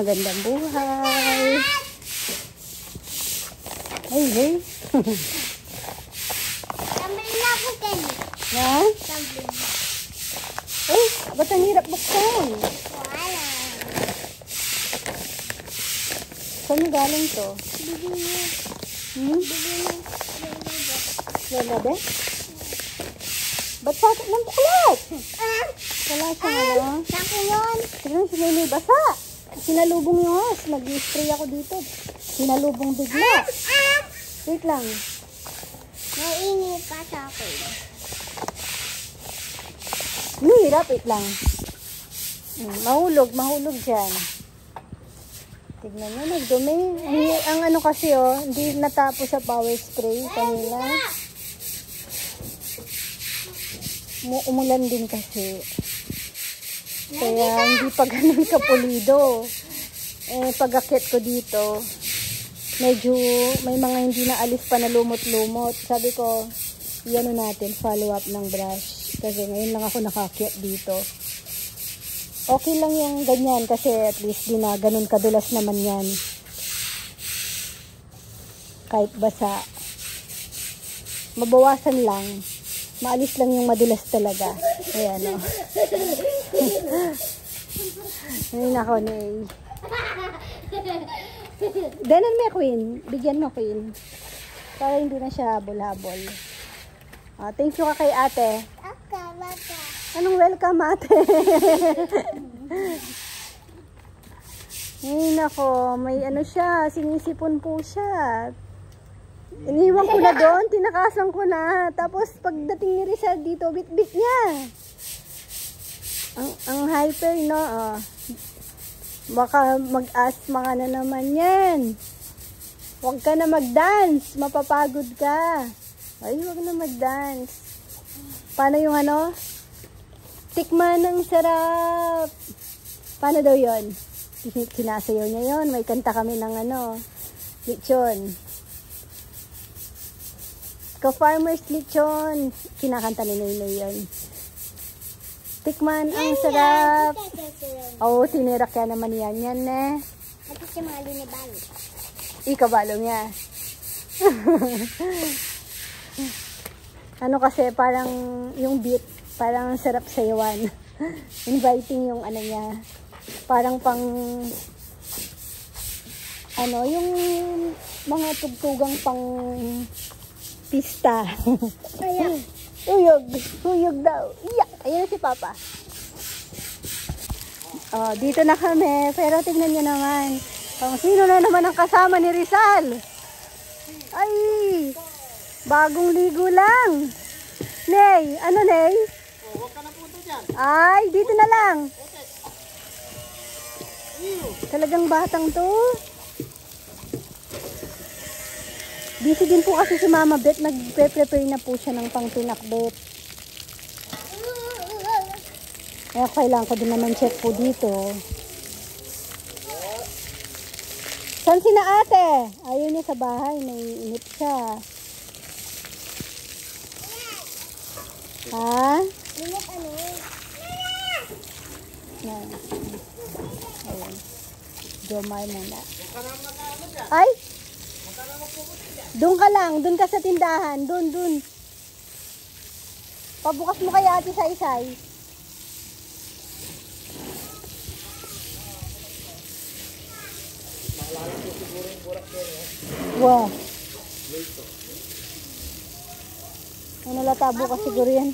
magandang buhay. Ay, hey. Tumbling na ako kayo. Na? Tumbling. Ay, ba't ang hirap buksan? Wala. Saan yung galing to? Bibili. Hmm? Wala ba? Ba't sakit ng buklat? Wala siyang ano? Sako yun. Tignan si Nene, basa. Sinalubong yung host. Nag-spray ako dito. Sinalubong bigla. Wait lang. Mainit pa sa akin. Hirap, wait lang. Mahulog dyan. Tignan mo, nagdumi. Ang ano kasi hindi natapos sa power spray kanina. Umulan din kasi. Kaya hindi pa ganun kapulido. Pag-akit ko dito, medyo may mga hindi na alis pa na lumot-lumot. Sabi ko, iano natin, follow up ng brush. Kasi ngayon lang ako nakakit dito. Okay lang yung ganyan kasi at least di na ganun kadulas naman yan. Kahit basa. Mabawasan lang. Maalis lang yung madulas talaga. Ayan o. Ayun ako na eh. Danan mo Queen. Bigyan mo Queen. Para hindi na siya habol-habol. Thank you ka kay ate. Okay, baka. Anong welcome ate? Ay nako, may ano siya, sinisipon po siya. Iniwan ko na doon, tinakasan ko na. Tapos pagdating ni Rizal dito, bit-bit niya. Ang hyper, no? Baka mag-asthma ka na naman yan. Huwag ka na mag-dance, mapapagod ka. Ay, huwag na mag-dance. Paano yung ano? Tikman ng sarap. Paano daw yun? Sinasayaw niya yun. May kanta kami ng ano, lechon. Ka-farmer's lechon. Kinakanta ni Noynoy yun. Tikman ang sarap. Oo, tinirak ka naman yan. Yan eh. Ito si mga linibalo. Ikabalo niya. Ano kasi, parang yung beat, parang sarap sayawan. Inviting yung ano niya. Parang pang, ano, yung mga tugtugang pang pista. Ayan. Huyog daw. Iyak. Ayun si Papa. Dito na kami. Pero tignan nyo naman. Sino na naman ang kasama ni Rizal? Ay! Bagong ligo lang. Ney, ano Ney? Huwag ka na punta dyan. Ay, dito na lang. Talagang batang to. Busy din po kasi si Mama Bet. Nagpe-prepare na po siya ng pang-pinakbet. Kaya kailangan ko din naman check po dito. Saan sina ate? Ayun niya sa bahay. Naiinip siya. Ha? Init ano? Ayun. Jomar muna. Ay! Doon ka lang. Doon ka sa tindahan. Doon. Pabukas mo kay ate sa isay. Wow. Ano latabo ka siguro yan.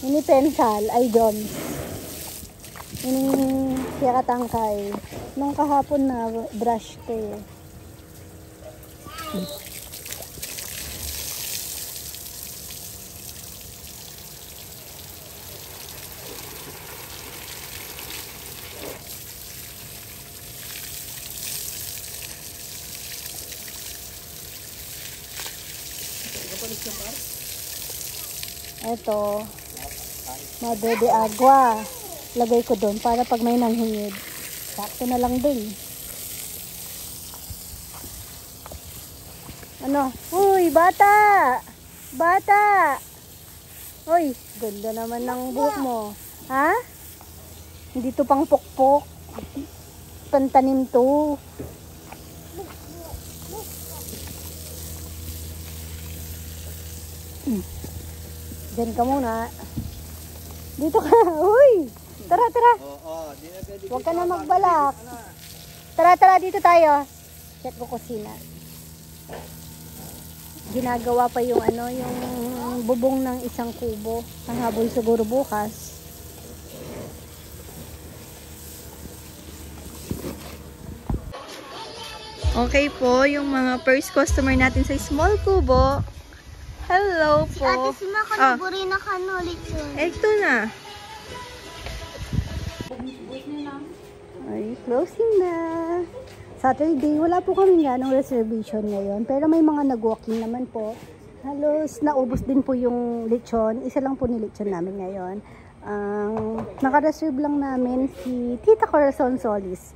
Ini pensal ay John. Ini siya katangkay. Nung kahapon na brush ko eh. Ito, Madre de Agua. Lagay ko doon para pag may nanghingid. Sakto na lang din. Ano? Uy, bata! Bata! Uy, ganda naman ng buhok mo. Ha? Hindi to pang pokpok. Pantanim to. Diyan ka muna. Dito ka. Uy! Tara, tara. Di na pwede. Huwag ka na magbalak. Tara, tara. Dito tayo. Check ko kusina. Ginagawa pa yung ano, yung bubong ng isang kubo. Ang habol siguro bukas. Okay po, yung mga first customer natin sa Small Kubo. Hello Si po. Ate Sima, Ah, kanuburi na kanulit yun. ito na. Ay, closing na. Saturday, wala po kami ganong reservation ngayon. Pero may mga nag-walking naman po. Halos naubos din po yung lechon. Isa lang po ni lechon namin ngayon. Naka-reserve lang namin si Tita Corazon Solis.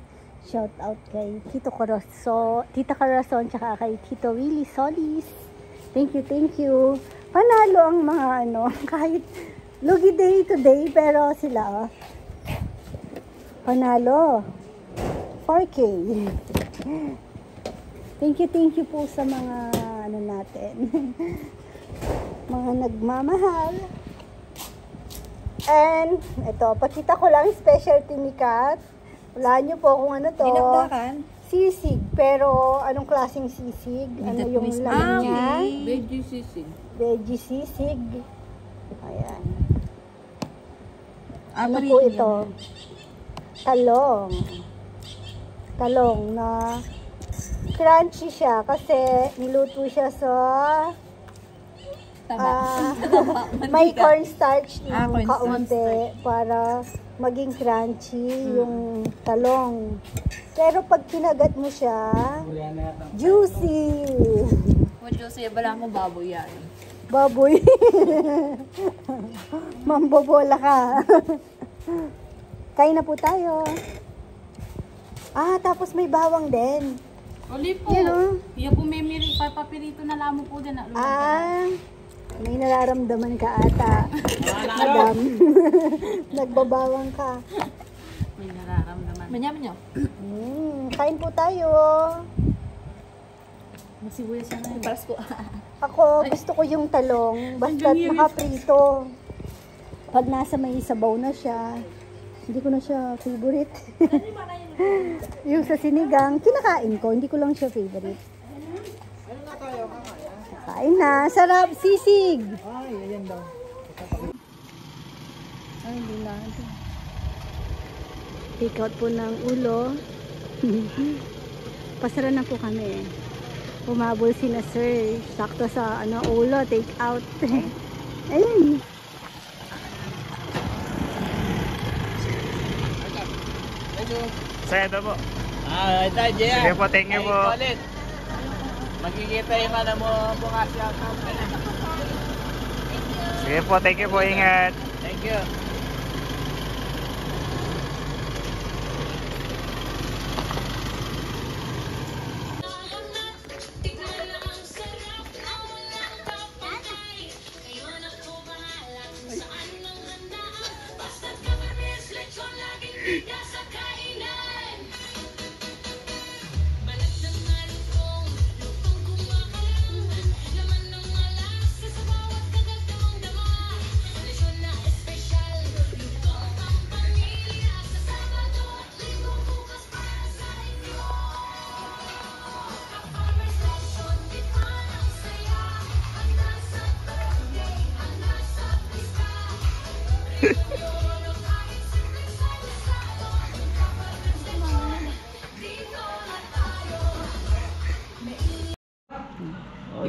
Shout out kay Tito Corazon, Tita Corazon, tsaka kay Tito Willie Solis. Thank you, thank you. Panalo ang mga ano, kahit lugi day today, pero sila, oh. Panalo. 4K. Thank you po sa mga ano natin. Mga nagmamahal. And ito, pakita ko lang specialty ni Kat. Wala nyo po kung ano to. Dinagdakan? Sisig. Pero anong klaseng sisig? Ano yung laman niya? Veggie sisig. Veggie sisig. Ayan. Ano Ano po ito? Talong. Talong na crunchy siya kasi niluto siya sa may cornstarch ng kaunti para maging crunchy yung talong. Pero pag kinagat mo siya, juicy. Diyos, bala mo baboy yan. Baboy. Mambobola ka. Kain na po tayo. Tapos may bawang din. Oli po. Yan, oh. Yung po may papirito na lamo po din. May nararamdaman ka ata. Madam. Nagbabawang ka. May nararamdaman. Manyaman nyo? Kain po tayo. Masibuyas yan na yun. Paras ko. Ako, gusto ko yung talong. Basta nakaprito. Pag nasa may sabaw na siya, hindi ko na siya favorite. Yung sa sinigang, kinakain ko. Hindi ko lang siya favorite. Kain na. Sarap. Sisig. Ay, ayan daw. Ay, hindi na. Take out po ng ulo. Pasara na po kami. Umabol si na sir. Sakto sa ulo. Take out. Ayun. Saya ito po. Ito, Jaya. Sige po, thank you po. Magkikita yung ano mo bukas yung account. Sige po, thank you po. Ingat. Thank you.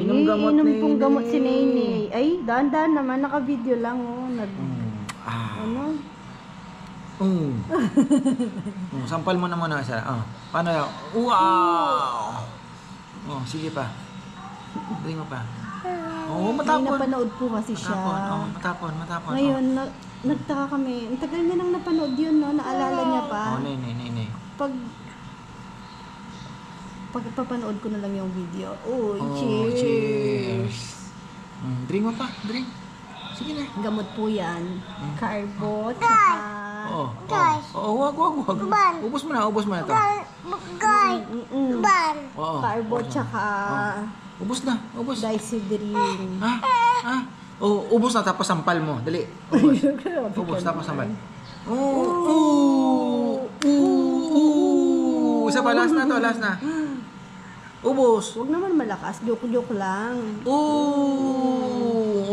Inom gamot inom pong gamot si Nene. Ay, dahan-dahan naman. Naka-video lang. Sampal mo na muna isa. Paano yun? Wow! Sige pa. Drink mo pa. May Matapon. napanood po kasi siya. Matapon. Ngayon, nagtaka kami. Ang tagal niya nang napanood yun, no? Naalala niya pa. Nay. Pagpapanood ko na lang yung video. Uy, Cheers. cheers! Drink mo pa. Drink. Sige na. Gamot po yan. Carbo, tsaka Oo. Guys. Oo, wag. Ban. Ubos mo na to. Guy. Ban. Oo. Carbo tsaka Ubos na. Dicedrine. Ha? Oh, ubos na tapos sampal mo. Dali. Ubos tapos sampal. Isa pa, last na. Ubos. Huwag naman malakas, joke lang.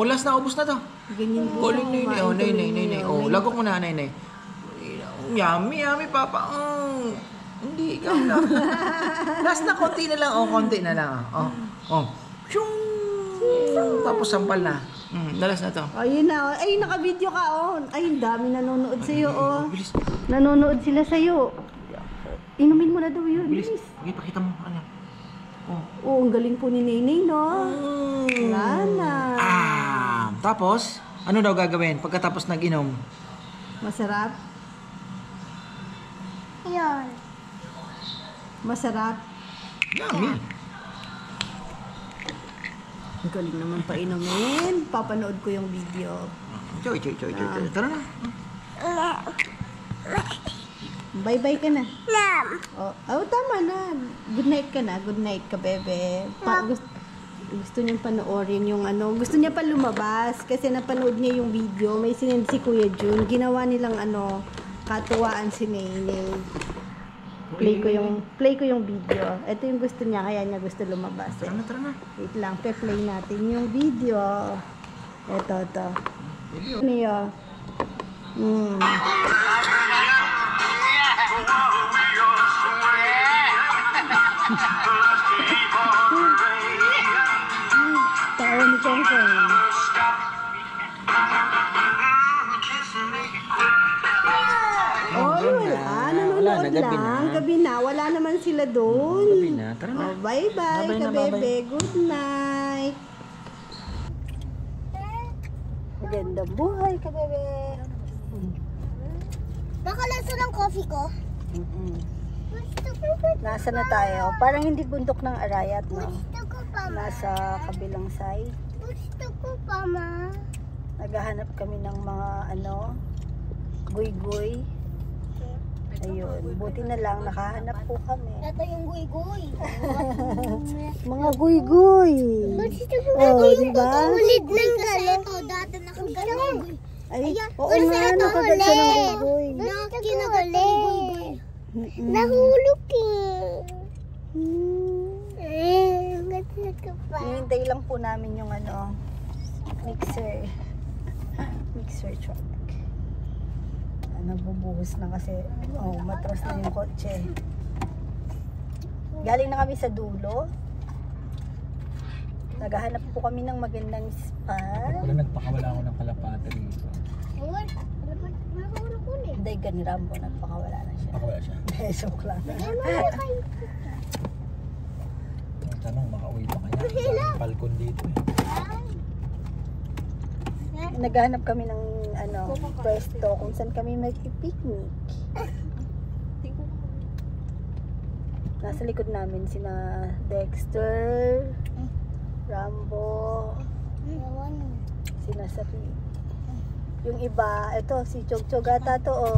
Last na, ubos na to. Ganyan po. Galing, Nay. Oh, Nay. Oh, lagok mo na, Nay. Yummy, Papa. Hindi, ikaw na. Last na, konti na lang. Konti na lang. Shung. Tapos sampal na. Dalas na to. Ayun na. Ay, naka-video ka, Ay, ang dami nanonood sa'yo, Bilis. Nanonood sila sa'yo. Inumin mo na daw yun. Bilis. Okay, pakita mo. Ano? Ang galing po ni Neneng, no? Wala na. Tapos, ano daw gagawin pagkatapos nag-inom? Masarap? Yun. Masarap? Yummy. Ang galing naman pa inumin. Papanood ko yung video. Choy. Tara na. Bye-bye ka na. Nam. Tama na. Good night ka na. Good night ka, bebe. Gusto niyang panoorin yung gusto niya pa lumabas kasi napanood niya yung video. May sinend si Kuya Jun. Ginawa nilang katuwaan si Neneng. Play ko yung video. Ito yung gusto niya, kaya niya gusto lumabas. Tara na. Wait lang, play natin yung video. Ito. Niyo. Tawa ni Chongchong. Nanonood lang. Gabi na. Wala naman sila doon. Gabi na. Tara na. Bye-bye, kabebe. Good night. Magandang buhay, kabebe. Nakalasa ng coffee ko. Gusto ko pa. Nasa na tayo? Parang hindi bundok ng Arayat, no? Gusto ko pa, ma. Nasa kabilang side. Gusto ko pa, ma. Naghahanap kami ng mga guy-guy. Ayun, buti na lang nakahanap po kami. Ito yung guy-guy. Mga guy-guy. Gusto ko diba? ulit ng gano'n. Dati nakagaling. Ay, oo Gusto nga, ito nakagat siya ng ulit. guy-guy. Kinagaling. Nahulog gusto ko pa. Hinihintay lang po namin yung mixer truck. Nagbubuhos na kasi matras na yung kotse. Galing na kami sa dulo. Naghahanap po kami ng magandang spot. Wala nagpakawala ako ng kalapate rito. Nahulog ulit. Hindi, gani Rambo, nagpakawala na siya. Pakawala siya. Joke lang. Ang tanong, makauwi pa kaya? Balkon dito Naghahanap kami ng pwesto kung saan kami mag-picnic. Nasa likod namin sina Dexter, Rambo, sina Saki. Yung iba, ito si Chog ata to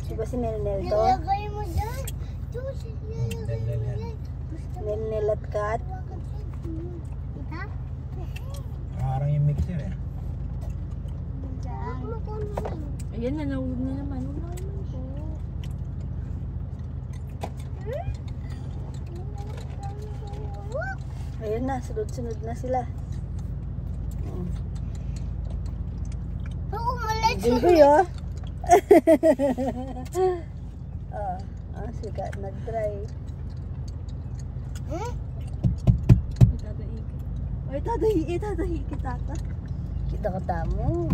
Diba si Nel to? Nilagay mo dyan. Nel at Kat. Parang yung mixer Ayan na, nahulog na naman. Ayun na, sunod-sunod na sila. Oo, malit. Jinggoy sikat nag-drive. Ay, tadahi kita ka. Kita ka tamo.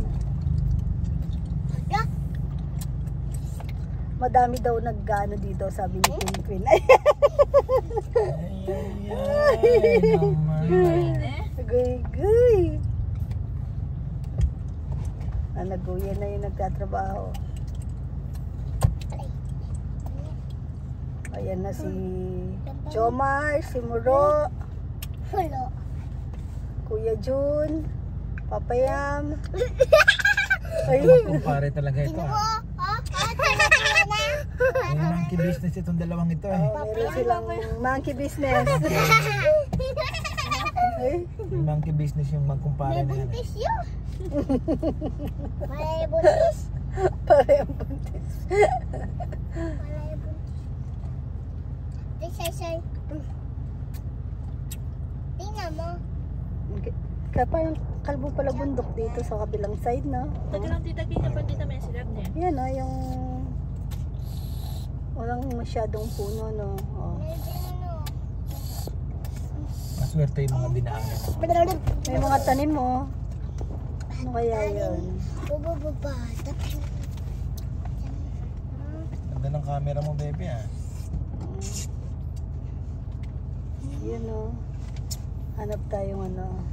Madami daw nag-ano dito, sabi ni Queen. Guy. Naguyan na yung nagtatrabaho. Ayan na si Jomar, si Muro, Hello. Kuya Jun, Papayam. Ay, Kumpare talaga ito Ha? May monkey business itong dalawang ito eh. Meron silang monkey business. May monkey business yung magkumpara na yan. Buntis yun. Malay buntis. Parehong buntis. Malay buntis. Say. Tingnan mo. Kaya parang kalbo pala bundok dito sa kabilang side, no? Taga lang tita, kita pa tita may silab niya. Yan, oh, yung walang masyadong puno, no? Oh. Maswerte yung mga dinaanan. May mga tanim, oh. Ano kaya yun? Bububaba. Ganda ng camera mo, baby ah. Yan, oh. Hanap tayong ano,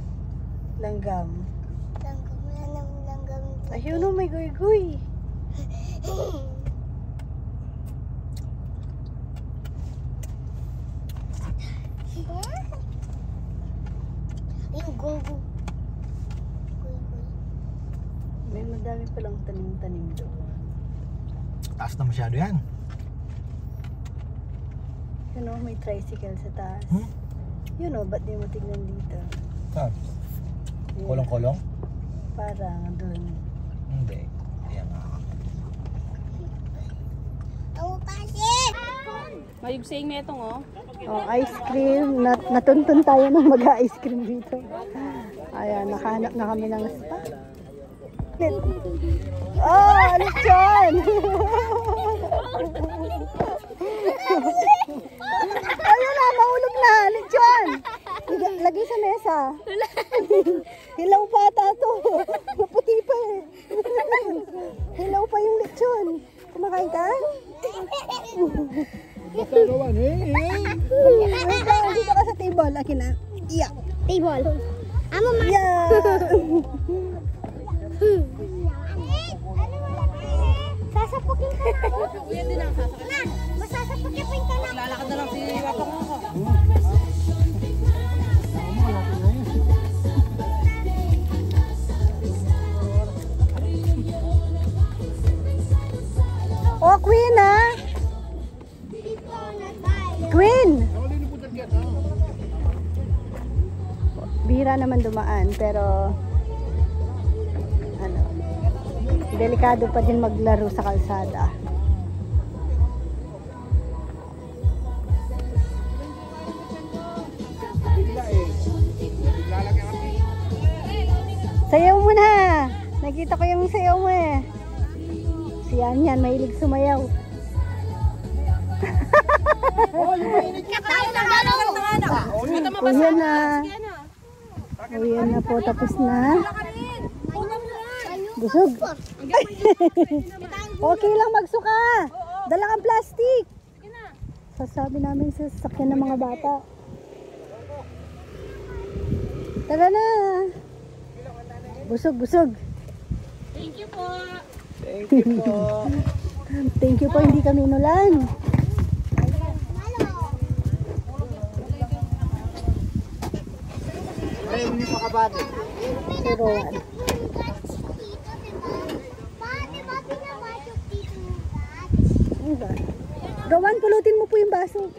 langgam. Langgam. Ayun, oh, may guy-guy. Yung gugu. May madami palang tanim-tanim doon. Taas na masyado yan. Yun, oh, may tricycle sa taas. Hmm? Yun, oh, ba't di mo tignan dito? Saan? Yun, Kolong-kolong? parang doon. Hindi. Ayan nga. Ang kasi. Mayugsing na itong oh. Oh, ice cream. Natuntun tayo ng mag-ice cream dito. Ayan, nakahanap na kami ng spot. Oh, lechon! Ayun na, mahulog na, lechon! Lagay sa mesa. Hilaw pa ata to. Maputi pa eh. Hilaw pa yung lechon. Kumakain ka? Magkagawan eh. Dito ka sa table. Akin na. Yeah. Table. Amo ma. Yeah. Sasapukin ka na. Ma, masasapukin ka na. Lalakad na lang si Papa ko. Oh, Queen ah. Queen. Bira naman dumaan pero ano, delikado pa din maglaro sa kalsada. Sayaw mo na. Nakita ko yung sayaw mo eh. Si Yan, mahilig sumayaw. Uyan na. Uyan na po, tapos na. Busog. Okay lang magsuka. Dala kang plastic. Sasabi namin sa sasakyan ng mga bata. Tara na. Busog. Thank you po. Thank you po. Thank you po, hindi kami inulan. Ayaw niyo pa kabate. Si Rowan. Ano ba? Rowan, pulutin mo po yung baso.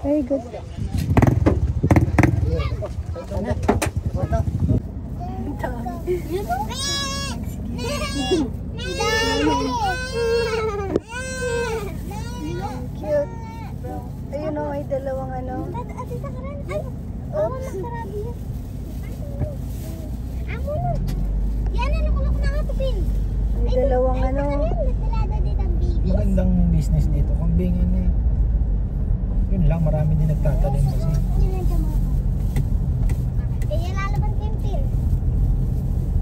Very good. Cute. Ayun o, may dalawang ano. Oops. May dalawang ano. Magandang business dito. Kambingan eh. Yun lang, marami din nagtatanim kasi.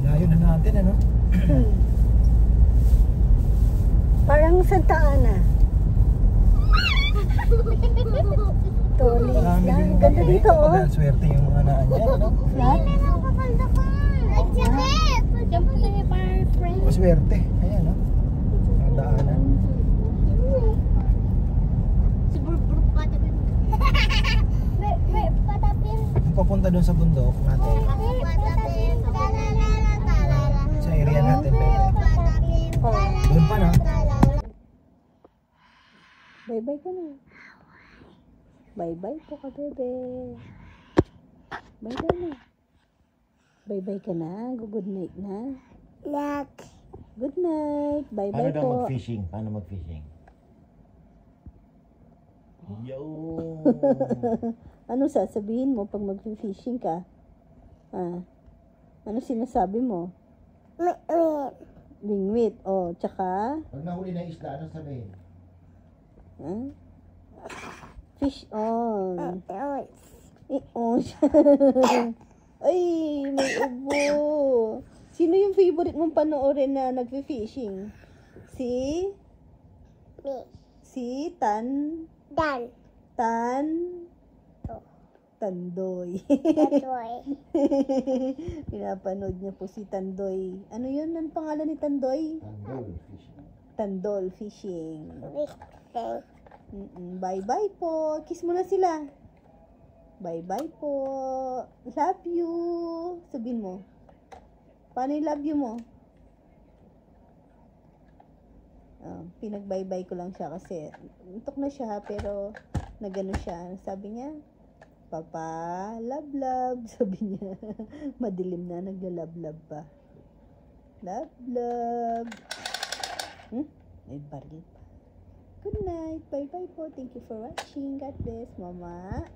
Layo na natin ano? Parang Santa Ana. Toli. Marami din Ang ganda dito oh. Dahil swerte yung mga naan yan ano? Maswerte. Ayan no? Ang daanan. Kung papunta doon sa bundok natin, sa area natin, pero Bye-bye ka na. Bye-bye po ka, bebe. Bye ka na. Bye-bye ka na. Good night na. Good night. Paano Bye-bye daw po. mag-fishing? Paano mag-fishing? Yo! Ano sasabihin mo pag mag-fishing ka? Ano sinasabi mo? Bingwit. Oh, tsaka? Pag nahuli na isda, ano sabihin? Fish on. On. Ay, may ubo. Sino yung favorite mong panoorin na nagfi-fishing? Si? Si Tandoy. Pinapanood niya po si Tandoy. Ano yun? Ang pangalan ni Tandoy? Tandol Fishing. Bye-bye po. Kiss mo na sila. Bye-bye po. Love you. Sabihin mo. Paano yung love you mo? Pinag-bye-bye ko lang siya kasi untok na siya pero nagano siya. Sabi niya, Papa, love, love. Sabi niya, madilim na, nagla-love-love pa. Love, love. May baril pa. Good night. Bye-bye po. Thank you for watching. God bless, Mama.